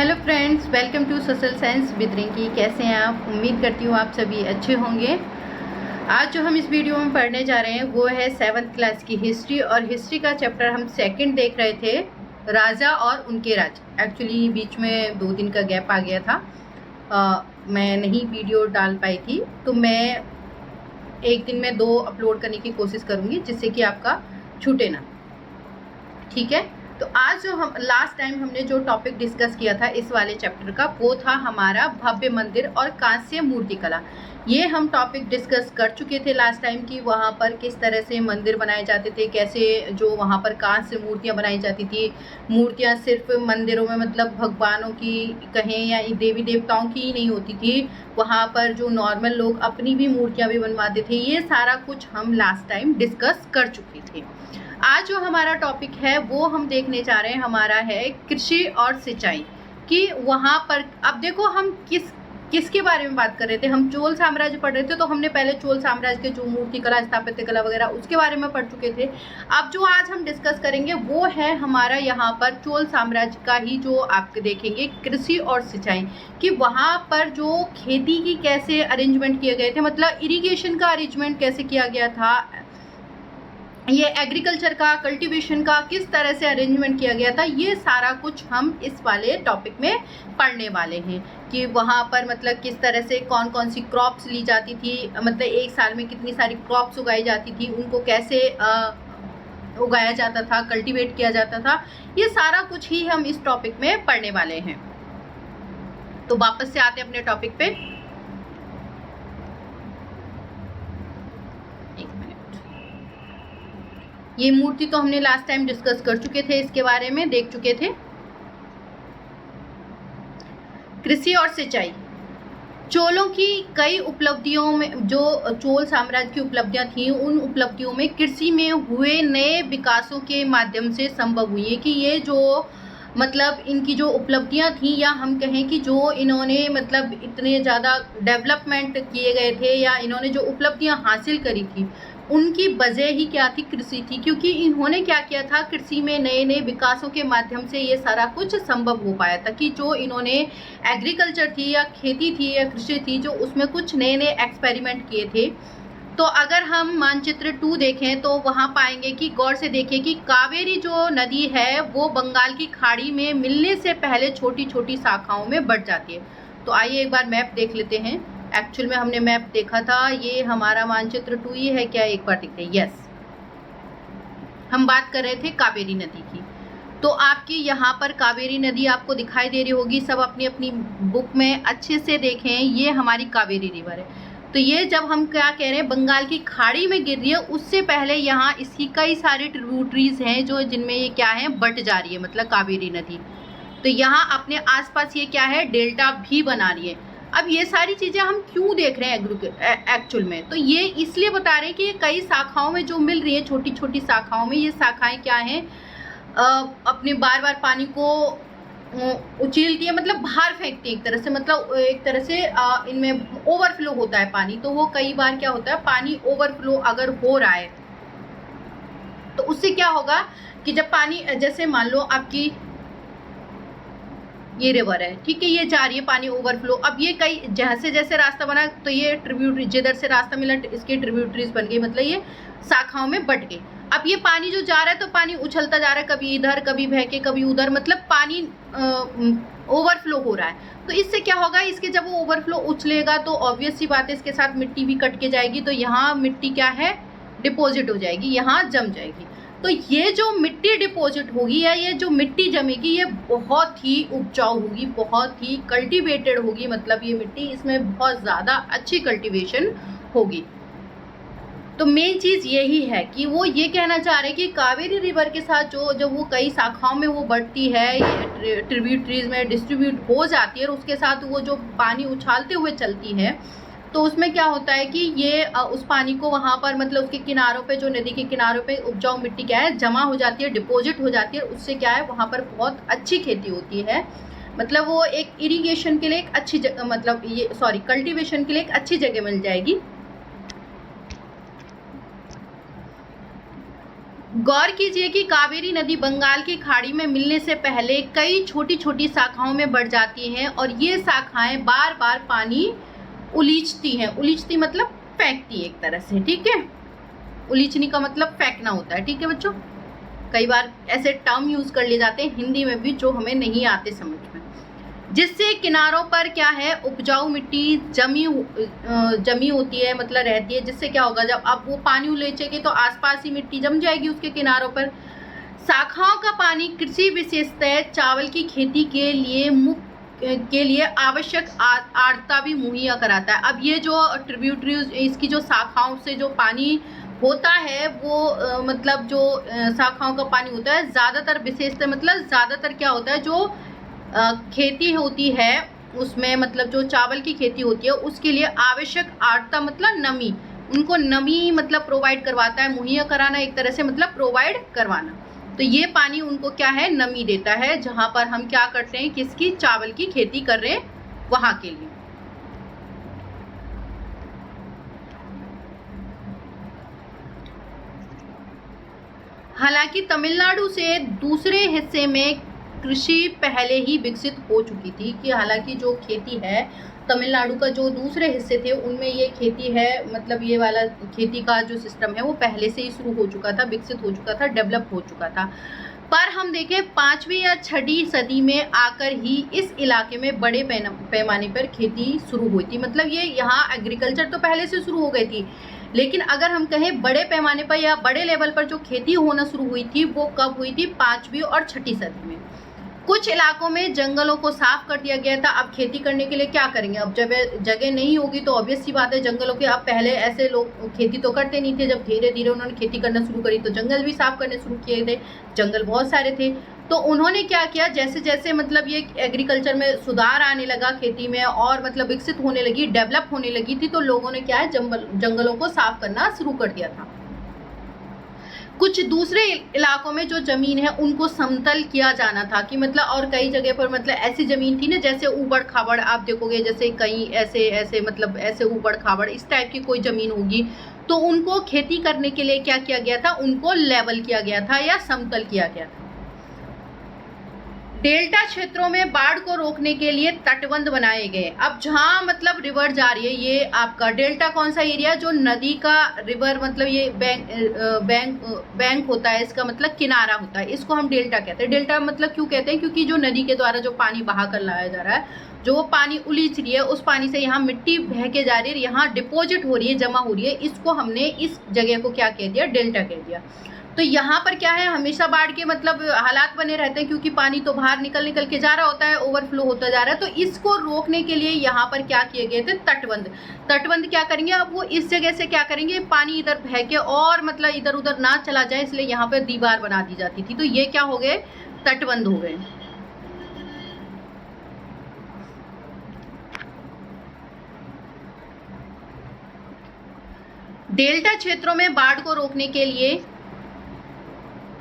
Hello friends, welcome to social science with Rinki. कैसे हैं आप? उम्मीद करती हूँ आप सभी अच्छे होंगे। आज जो हम इस वीडियो में पढ़ने जा रहे हैं वो है 7th क्लास की हिस्ट्री, और हिस्ट्री का चैप्टर हम सेकंड देख रहे थे, राजा और उनके राज। एक्चुअली बीच में 2 दिन का गैप आ गया था, मैं नहीं वीडियो डाल पाई थी, तो मैं एक दिन में 2 अपलोड करने की कोशिश करूँगी जिससे कि आपका छूटे ना। ठीक है, तो आज जो हम लास्ट टाइम हमने जो टॉपिक डिस्कस किया था इस वाले चैप्टर का, वो था हमारा भव्य मंदिर और कांस्य मूर्ति कला। ये हम टॉपिक डिस्कस कर चुके थे लास्ट टाइम कि वहाँ पर किस तरह से मंदिर बनाए जाते थे, कैसे जो वहाँ पर कांस्य मूर्तियाँ बनाई जाती थी। मूर्तियाँ सिर्फ मंदिरों में मतलब भगवानों की कहें या देवी देवताओं की ही नहीं होती थी, वहाँ पर जो नॉर्मल लोग अपनी भी मूर्तियाँ भी बनवाते थे। ये सारा कुछ हम लास्ट टाइम डिस्कस कर चुके थे। आज जो हमारा टॉपिक है वो हम देखने जा रहे हैं, हमारा है कृषि और सिंचाई। कि वहाँ पर अब देखो हम किसके बारे में बात कर रहे थे। हम चोल साम्राज्य पढ़ रहे थे, तो हमने पहले चोल साम्राज्य के जो मूर्ति कला, स्थापत्य कला वगैरह उसके बारे में पढ़ चुके थे। अब जो आज हम डिस्कस करेंगे वो है हमारा यहाँ पर चोल साम्राज्य का ही, जो आप देखेंगे कृषि और सिंचाई, कि वहाँ पर जो खेती की कैसे अरेंजमेंट किए गए थे, मतलब इरिगेशन का अरेंजमेंट कैसे किया गया था, ये एग्रीकल्चर का, कल्टीवेशन का किस तरह से अरेंजमेंट किया गया था, ये सारा कुछ हम इस वाले टॉपिक में पढ़ने वाले हैं। कि वहाँ पर मतलब किस तरह से कौन कौन सी क्रॉप्स ली जाती थी, मतलब एक साल में कितनी सारी क्रॉप्स उगाई जाती थी, उनको कैसे उगाया जाता था, कल्टीवेट किया जाता था, ये सारा कुछ ही हम इस टॉपिक में पढ़ने वाले हैं। तो वापस से आते हैं अपने टॉपिक पे। ये मूर्ति तो हमने लास्ट टाइम डिस्कस कर चुके थे, इसके बारे में देख चुके थे। कृषि और सिंचाई, चोलों की कई उपलब्धियों में, जो चोल साम्राज्य की उपलब्धियां थी, उन उपलब्धियों में कृषि में हुए नए विकासों के माध्यम से संभव हुई है। कि ये जो मतलब इनकी जो उपलब्धियां थी, या हम कहें कि जो इन्होंने मतलब इतने ज़्यादा डेवलपमेंट किए गए थे, या इन्होंने जो उपलब्धियां हासिल करी थी, उनकी वजह ही क्या थी? कृषि थी। क्योंकि इन्होंने क्या किया था, कृषि में नए नए विकासों के माध्यम से ये सारा कुछ संभव हो पाया था। कि जो इन्होंने एग्रीकल्चर थी या खेती थी या कृषि थी, जो उसमें कुछ नए नए एक्सपेरिमेंट किए थे। तो अगर हम मानचित्र 2 देखें तो वहाँ पाएंगे कि गौर से देखिए कि कावेरी जो नदी है वो बंगाल की खाड़ी में मिलने से पहले छोटी छोटी शाखाओं में बढ़ जाती है। तो आइए एक बार मैप देख लेते हैं। एक्चुअल में हमने मैप देखा था, ये हमारा मानचित्र 2 ही है क्या? एक बार देखते हैं। यस, हम बात कर रहे थे कावेरी नदी की। तो आपकी यहाँ पर कावेरी नदी आपको दिखाई दे रही होगी, सब अपनी अपनी बुक में अच्छे से देखें। ये हमारी कावेरी रिवर है। तो ये जब हम क्या कह रहे हैं, बंगाल की खाड़ी में गिर रही है, उससे पहले यहाँ इसकी कई सारे ट्रिब्यूटरीज हैं जो जिनमें ये क्या है, बट जा रही है, मतलब कावेरी नदी। तो यहाँ अपने आसपास ये क्या है, डेल्टा भी बना रही है। अब ये सारी चीज़ें हम क्यों देख रहे हैं एक्चुअल में? तो ये इसलिए बता रहे हैं कि ये कई शाखाओं में जो मिल रही है, छोटी छोटी शाखाओं में, ये शाखाएं क्या हैं, अपने बार बार पानी को उछीलती है, मतलब बाहर फेंकती है एक तरह से, मतलब एक तरह से इनमें ओवरफ्लो होता है पानी। तो वो कई बार क्या होता है, पानी ओवरफ्लो अगर हो रहा है तो उससे क्या होगा कि जब पानी, जैसे मान लो आपकी ये रिवर है, ठीक है, ये जा रही है पानी ओवरफ्लो। अब ये कई जैसे जैसे रास्ता बना, तो ये ट्रिब्यूटरी, जिधर से रास्ता मिला इसके ट्रिब्यूटरीज बन गई, मतलब ये शाखाओं में बट गई। अब ये पानी जो जा रहा है, तो पानी उछलता जा रहा है, कभी इधर कभी बह के कभी उधर, मतलब पानी ओवरफ्लो हो रहा है। तो इससे क्या होगा, इसके जब वो ओवरफ्लो उछलेगा तो ऑब्वियस सी बात है, इसके साथ मिट्टी भी कट के जाएगी। तो यहाँ मिट्टी क्या है, डिपॉजिट हो जाएगी, यहाँ जम जाएगी। तो ये जो मिट्टी डिपॉजिट होगी या ये जो मिट्टी जमेगी, ये बहुत ही उपजाऊ होगी, बहुत ही कल्टीवेटेड होगी, मतलब ये मिट्टी, इसमें बहुत ज़्यादा अच्छी कल्टीवेशन होगी। तो मेन चीज़ यही है कि वो ये कहना चाह रहे हैं कि कावेरी रिवर के साथ जो वो कई शाखाओं में वो बढ़ती है, ये ट्रिब्यूटरीज में डिस्ट्रीब्यूट हो जाती है, और उसके साथ वो जो पानी उछालते हुए चलती है, तो उसमें क्या होता है कि ये उस पानी को वहाँ पर, मतलब उसके किनारों पे, जो नदी के किनारों पे उपजाऊ मिट्टी क्या है, जमा हो जाती है, डिपॉजिट हो जाती है। उससे क्या है, वहाँ पर बहुत अच्छी खेती होती है, मतलब वो एक इरिगेशन के लिए एक अच्छी जगह, मतलब ये कल्टीवेशन के लिए एक अच्छी जगह मिल जाएगी। गौर कीजिए कि कावेरी नदी बंगाल की खाड़ी में मिलने से पहले कई छोटी छोटी शाखाओं में बढ़ जाती हैं और ये शाखाएं बार बार पानी उलीचती हैं। उलीचती मतलब फेंकती एक तरह से, ठीक है। उलीचनी का मतलब फेंकना होता है, ठीक है बच्चों। कई बार ऐसे टर्म यूज कर लिए जाते हैं हिंदी में भी जो हमें नहीं आते समझ में। जिससे किनारों पर क्या है, उपजाऊ मिट्टी जमी होती है, मतलब रहती है। जिससे क्या होगा, जब आप वो पानी उलीचेंगे तो आसपास ही मिट्टी जम जाएगी उसके किनारों पर। शाखाओं का पानी कृषि विशेषतः चावल की खेती के लिए आवश्यक आर्द्रता भी मुहैया कराता है। अब ये जो ट्रिब्यूटरीज, इसकी जो शाखाओं से जो पानी होता है वो मतलब जो शाखाओं का पानी होता है, ज़्यादातर विशेषतः मतलब ज़्यादातर क्या होता है, जो खेती होती है उसमें, मतलब जो चावल की खेती होती है उसके लिए आवश्यक आर्द्रता मतलब नमी, उनको नमी मतलब प्रोवाइड करवाता है। मुहैया कराना एक तरह से मतलब प्रोवाइड करवाना। तो ये पानी उनको क्या है, नमी देता है, जहां पर हम क्या करते हैं, किसकी, चावल की खेती कर रहे हैं वहां के लिए। हालांकि तमिलनाडु से दूसरे हिस्से में कृषि पहले ही विकसित हो चुकी थी, कि हालांकि जो खेती है तमिलनाडु का जो दूसरे हिस्से थे उनमें ये खेती है, मतलब ये वाला खेती का जो सिस्टम है वो पहले से ही शुरू हो चुका था, विकसित हो चुका था, डेवलप हो चुका था। पर हम देखें 5वीं या 6वीं सदी में आकर ही इस इलाके में बड़े पैमाने पर खेती शुरू हुई थी। मतलब ये यहाँ एग्रीकल्चर तो पहले से शुरू हो गई थी, लेकिन अगर हम कहें बड़े पैमाने पर या बड़े लेवल पर जो खेती होना शुरू हुई थी वो कब हुई थी, 5वीं और 6वीं सदी में। कुछ इलाकों में जंगलों को साफ कर दिया गया था। अब खेती करने के लिए क्या करेंगे, अब जब जगह नहीं होगी तो ऑब्वियस सी बात है जंगलों के, अब पहले ऐसे लोग खेती तो करते नहीं थे, जब धीरे धीरे उन्होंने खेती करना शुरू करी तो जंगल भी साफ करने शुरू किए थे। जंगल बहुत सारे थे, तो उन्होंने क्या किया, जैसे जैसे मतलब ये एग्रीकल्चर में सुधार आने लगा, खेती में और मतलब विकसित होने लगी, डेवलप होने लगी थी, तो लोगों ने क्या है, जंगलों को साफ करना शुरू कर दिया था। कुछ दूसरे इलाकों में जो जमीन है उनको समतल किया जाना था, कि मतलब और कई जगह पर मतलब ऐसी जमीन थी ना, जैसे ऊबड़ खाबड़ आप देखोगे, जैसे कहीं ऐसे ऐसे मतलब ऐसे ऊबड़ खाबड़ इस टाइप की कोई जमीन होगी, तो उनको खेती करने के लिए क्या किया गया था, उनको लेवल किया गया था या समतल किया गया था। डेल्टा क्षेत्रों में बाढ़ को रोकने के लिए तटबंध बनाए गए। अब जहां मतलब रिवर जा रही है, ये आपका डेल्टा कौन सा एरिया, जो नदी का रिवर मतलब ये बैंक होता है, इसका मतलब किनारा होता है, इसको हम डेल्टा कहते हैं। डेल्टा मतलब क्यों कहते हैं, क्योंकि जो नदी के द्वारा जो पानी बहा कर लाया जा रहा है, जो वो पानी उलीच रही है, उस पानी से यहाँ मिट्टी बह के जा रही है, यहाँ डिपोजिट हो रही है, जमा हो रही है, इसको हमने इस जगह को क्या कह दिया, डेल्टा कह दिया। तो यहाँ पर क्या है, हमेशा बाढ़ के मतलब हालात बने रहते हैं, क्योंकि पानी तो बाहर निकल के जा रहा होता है, ओवरफ्लो होता जा रहा है। तो इसको रोकने के लिए यहाँ पर क्या किए गए थे, तटबंध। तटबंध क्या करेंगे, अब वो इस जगह से क्या करेंगे, पानी इधर बह के और मतलब इधर उधर ना चला जाए, इसलिए यहाँ पर दीवार बना दी जाती थी। तो ये क्या हो गए, तटबंध हो गए। डेल्टा क्षेत्रों में बाढ़ को रोकने के लिए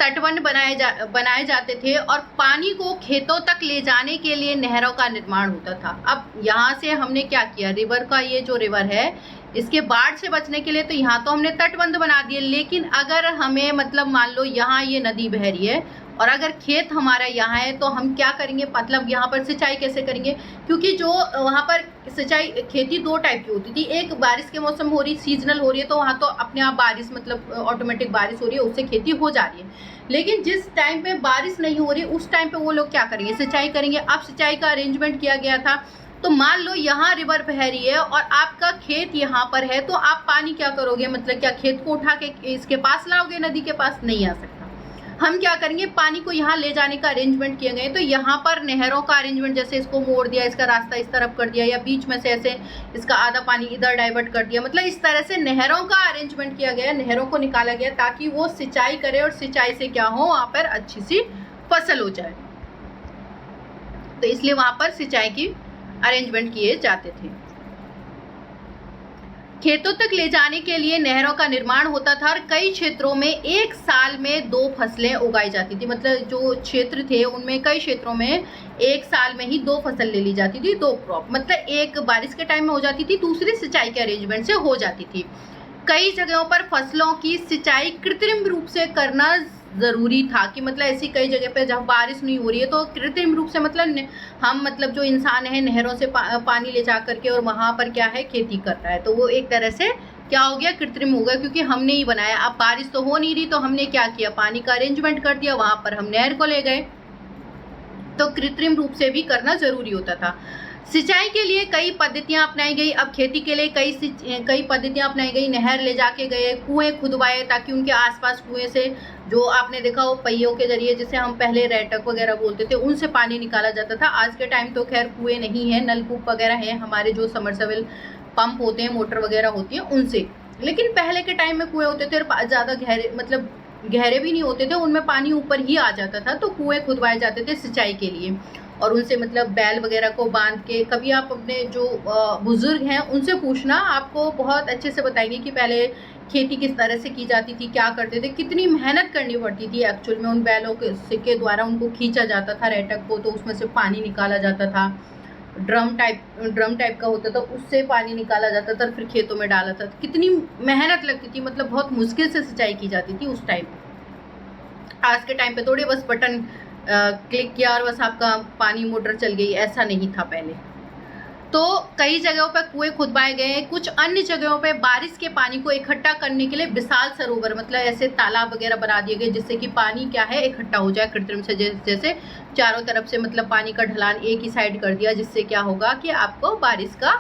तटबंध बनाए जाते थे और पानी को खेतों तक ले जाने के लिए नहरों का निर्माण होता था। अब यहाँ से हमने क्या किया, रिवर का ये जो रिवर है इसके बाढ़ से बचने के लिए तो यहाँ तो हमने तटबंध बना दिए, लेकिन अगर हमें मतलब मान लो यहाँ ये नदी बह रही है और अगर खेत हमारा यहाँ है तो हम क्या करेंगे, मतलब यहाँ पर सिंचाई कैसे करेंगे, क्योंकि जो वहाँ पर सिंचाई खेती दो टाइप की होती थी, एक बारिश के मौसम हो रही, सीजनल हो रही है, तो वहाँ तो अपने आप बारिश मतलब ऑटोमेटिक बारिश हो रही है, उससे खेती हो जा रही है। लेकिन जिस टाइम पे बारिश नहीं हो रही उस टाइम पे वो लोग क्या करेंगे, सिंचाई करेंगे। अब सिंचाई का अरेंजमेंट किया गया था, तो मान लो यहाँ रिवर बह रही है और आपका खेत यहाँ पर है, तो आप पानी क्या करोगे, मतलब क्या खेत को उठा के इसके पास लाओगे, नदी के पास नहीं आ सकता। हम क्या करेंगे, पानी को यहाँ ले जाने का अरेंजमेंट किए गए। तो यहाँ पर नहरों का अरेंजमेंट, जैसे इसको मोड़ दिया, इसका रास्ता इस तरफ कर दिया, या बीच में से ऐसे इसका आधा पानी इधर डाइवर्ट कर दिया, मतलब इस तरह से नहरों का अरेंजमेंट किया गया, नहरों को निकाला गया ताकि वो सिंचाई करे और सिंचाई से क्या हो, वहाँ पर अच्छी सी फसल हो जाए। तो इसलिए वहाँ पर सिंचाई की अरेंजमेंट किए जाते थे। खेतों तक ले जाने के लिए नहरों का निर्माण होता था और कई क्षेत्रों में एक साल में 2 फसलें उगाई जाती थी। मतलब जो क्षेत्र थे उनमें कई क्षेत्रों में एक साल में ही 2 फसल ले ली जाती थी, 2 क्रॉप, मतलब एक बारिश के टाइम में हो जाती थी, दूसरी सिंचाई के अरेंजमेंट से हो जाती थी। कई जगहों पर फसलों की सिंचाई कृत्रिम रूप से करना ज़रूरी था, कि मतलब ऐसी कई जगह पे जहाँ बारिश नहीं हो रही है तो कृत्रिम रूप से मतलब हम मतलब जो इंसान है नहरों से पानी ले जा करके और वहाँ पर क्या है खेती कर रहा है, तो वो एक तरह से क्या हो गया, कृत्रिम हो गया, क्योंकि हमने ही बनाया। अब बारिश तो हो नहीं रही तो हमने क्या किया, पानी का अरेंजमेंट कर दिया, वहाँ पर हम नहर को ले गए, तो कृत्रिम रूप से भी करना ज़रूरी होता था। सिंचाई के लिए कई पद्धतियां अपनाई गई। अब खेती के लिए कई पद्धतियां अपनाई गई। नहर ले जाके गए, कुएं खुदवाए ताकि उनके आसपास कुएं से, जो आपने देखा वो पहियों के जरिए, जिसे हम पहले रेटक वगैरह बोलते थे, उनसे पानी निकाला जाता था। आज के टाइम तो खैर कुएं नहीं है, नलकूप वगैरह है, हमारे जो समरसेबल पंप होते हैं, मोटर वगैरह होती है उनसे। लेकिन पहले के टाइम में कुएं होते थे और ज़्यादा गहरे, मतलब गहरे भी नहीं होते थे, उनमें पानी ऊपर ही आ जाता था, तो कुएं खुदवाए जाते थे सिंचाई के लिए। और उनसे मतलब बैल वगैरह को बांध के, कभी आप अपने जो बुजुर्ग हैं उनसे पूछना, आपको बहुत अच्छे से बताएंगे कि पहले खेती किस तरह से की जाती थी, क्या करते थे, कितनी मेहनत करनी पड़ती थी एक्चुअल में। उन बैलों के द्वारा उनको खींचा जाता था रेटक को, तो उसमें से पानी निकाला जाता था। ड्रम टाइप का होता था, उससे पानी निकाला जाता था, फिर खेतों में डाला था। कितनी मेहनत लगती थी, मतलब बहुत मुश्किल से सिंचाई की जाती थी उस टाइम। आज के टाइम पे थोड़े बस बटन क्लिक किया और बस आपका पानी मोटर चल गई, ऐसा नहीं था पहले। तो कई जगहों पर कुएं खुदवाए गए हैं। कुछ अन्य जगहों पे बारिश के पानी को इकट्ठा करने के लिए विशाल सरोवर, मतलब ऐसे तालाब वगैरह बना दिए गए, जिससे कि पानी क्या है इकट्ठा हो जाए कृत्रिम से। जैसे चारों तरफ से मतलब पानी का ढलान एक ही साइड कर दिया, जिससे क्या होगा कि आपको बारिश का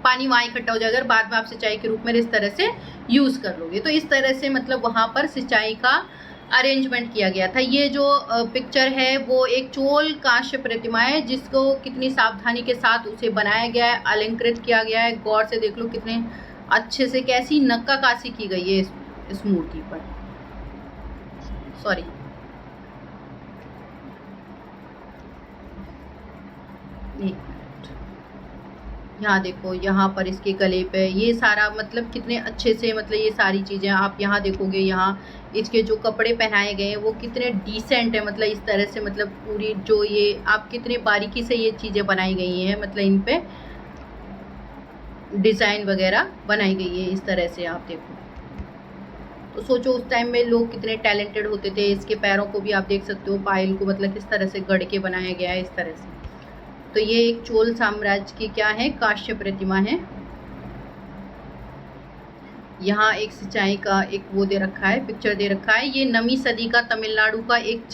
पानी वहाँ इकट्ठा हो जाएगा, बाद में आप सिंचाई के रूप में इस तरह से यूज़ कर लोगे। तो इस तरह से मतलब वहाँ पर सिंचाई का अरेंजमेंट किया गया था। ये जो पिक्चर है वो एक चोल कांस्य प्रतिमा है, जिसको कितनी सावधानी के साथ उसे बनाया गया है, अलंकृत किया गया है। गौर से देख लो कितने अच्छे से कैसी नक्काशी की गई है इस मूर्ति पर। सॉरी, यहाँ देखो, यहाँ पर इसके गले पे ये सारा मतलब कितने अच्छे से, मतलब ये सारी चीज़ें आप यहाँ देखोगे। यहाँ इसके जो कपड़े पहनाए गए हैं वो कितने डिसेंट है, मतलब इस तरह से, मतलब पूरी जो ये आप कितने बारीकी से ये चीज़ें बनाई गई हैं, मतलब इन पे डिज़ाइन वगैरह बनाई गई है इस तरह से, आप देखो। तो सोचो उस टाइम में लोग कितने टैलेंटेड होते थे। इसके पैरों को भी आप देख सकते हो, पायल को मतलब किस तरह से गढ़ के बनाया गया है इस तरह से। तो ये एक चोल साम्राज्य की क्या है, कांस्य प्रतिमा है। यहाँ एक सिंचाई का एक वो दे रखा है, पिक्चर दे रखा है। ये नवीं सदी का तमिलनाडु का एक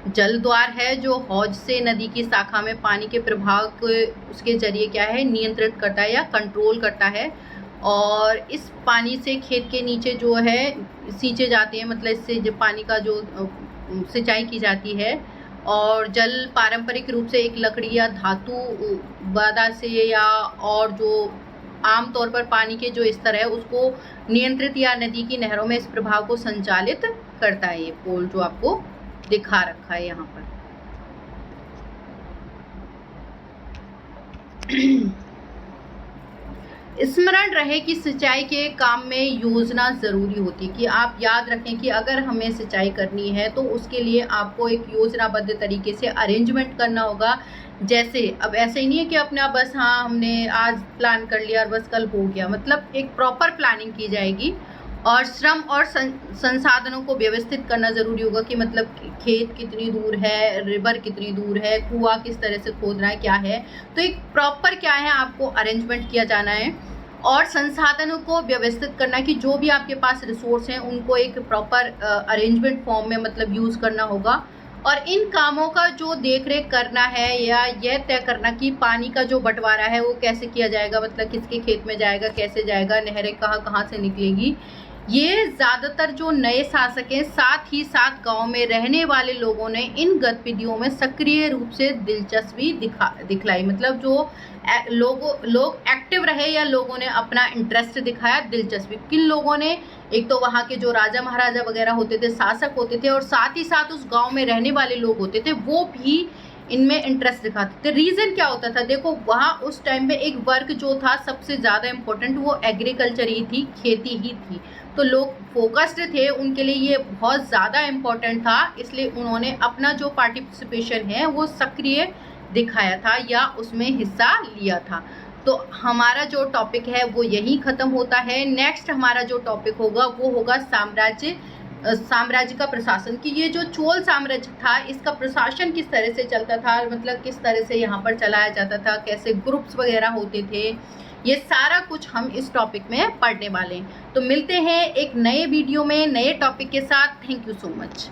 जल द्वार है, जो हौज से नदी की शाखा में पानी के प्रवाह को उसके जरिए क्या है नियंत्रित करता है या कंट्रोल करता है। और इस पानी से खेत के नीचे जो है सींचे जाते हैं, मतलब इससे जो पानी का जो सिंचाई की जाती है। और जल पारंपरिक रूप से एक लकड़ी या धातु बाधा से, या और जो आमतौर पर पानी के जो स्तर है उसको नियंत्रित या नदी की नहरों में इस प्रभाव को संचालित करता है। ये पोल जो आपको दिखा रखा है यहाँ पर। स्मरण रहे कि सिंचाई के काम में योजना ज़रूरी होती है, कि आप याद रखें कि अगर हमें सिंचाई करनी है तो उसके लिए आपको एक योजनाबद्ध तरीके से अरेंजमेंट करना होगा। जैसे अब ऐसे ही नहीं है कि अपना बस हाँ हमने आज प्लान कर लिया और बस कल हो गया, मतलब एक प्रॉपर प्लानिंग की जाएगी। और श्रम और संसाधनों को व्यवस्थित करना ज़रूरी होगा, कि मतलब खेत कितनी दूर है, रिवर कितनी दूर है, कुआं किस तरह से खोदना है, क्या है। तो एक प्रॉपर क्या है आपको अरेंजमेंट किया जाना है। और संसाधनों को व्यवस्थित करना, कि जो भी आपके पास रिसोर्स हैं उनको एक प्रॉपर अरेंजमेंट फॉर्म में मतलब यूज़ करना होगा। और इन कामों का जो देख रेख करना है, या यह तय करना कि पानी का जो बंटवारा है वो कैसे किया जाएगा, मतलब किसके खेत में जाएगा, कैसे जाएगा, नहरें कहाँ कहाँ से निकलेगी, ये ज़्यादातर जो नए शासक हैं, साथ ही साथ गांव में रहने वाले लोगों ने इन गतिविधियों में सक्रिय रूप से दिलचस्पी दिखलाई। मतलब जो लोग एक्टिव रहे, या लोगों ने अपना इंटरेस्ट दिखाया, दिलचस्पी। किन लोगों ने, एक तो वहाँ के जो राजा महाराजा वगैरह होते थे, शासक होते थे, और साथ ही साथ उस गांव में रहने वाले लोग होते थे, वो भी इनमें इंटरेस्ट दिखाते थे। रीज़न क्या होता था, देखो वहाँ उस टाइम में एक वर्क जो था सबसे ज़्यादा इम्पोर्टेंट, वो एग्रीकल्चर ही थी, खेती ही थी। तो लोग फोकस्ड थे, उनके लिए ये बहुत ज़्यादा इम्पोर्टेंट था, इसलिए उन्होंने अपना जो पार्टिसिपेशन है वो सक्रिय दिखाया था या उसमें हिस्सा लिया था। तो हमारा जो टॉपिक है वो यहीं ख़त्म होता है। नेक्स्ट हमारा जो टॉपिक होगा वो होगा साम्राज्य का प्रशासन, कि ये जो चोल साम्राज्य था इसका प्रशासन किस तरह से चलता था, मतलब किस तरह से यहाँ पर चलाया जाता था, कैसे ग्रुप्स वगैरह होते थे, ये सारा कुछ हम इस टॉपिक में पढ़ने वाले हैं। तो मिलते हैं एक नए वीडियो में नए टॉपिक के साथ। Thank you so much.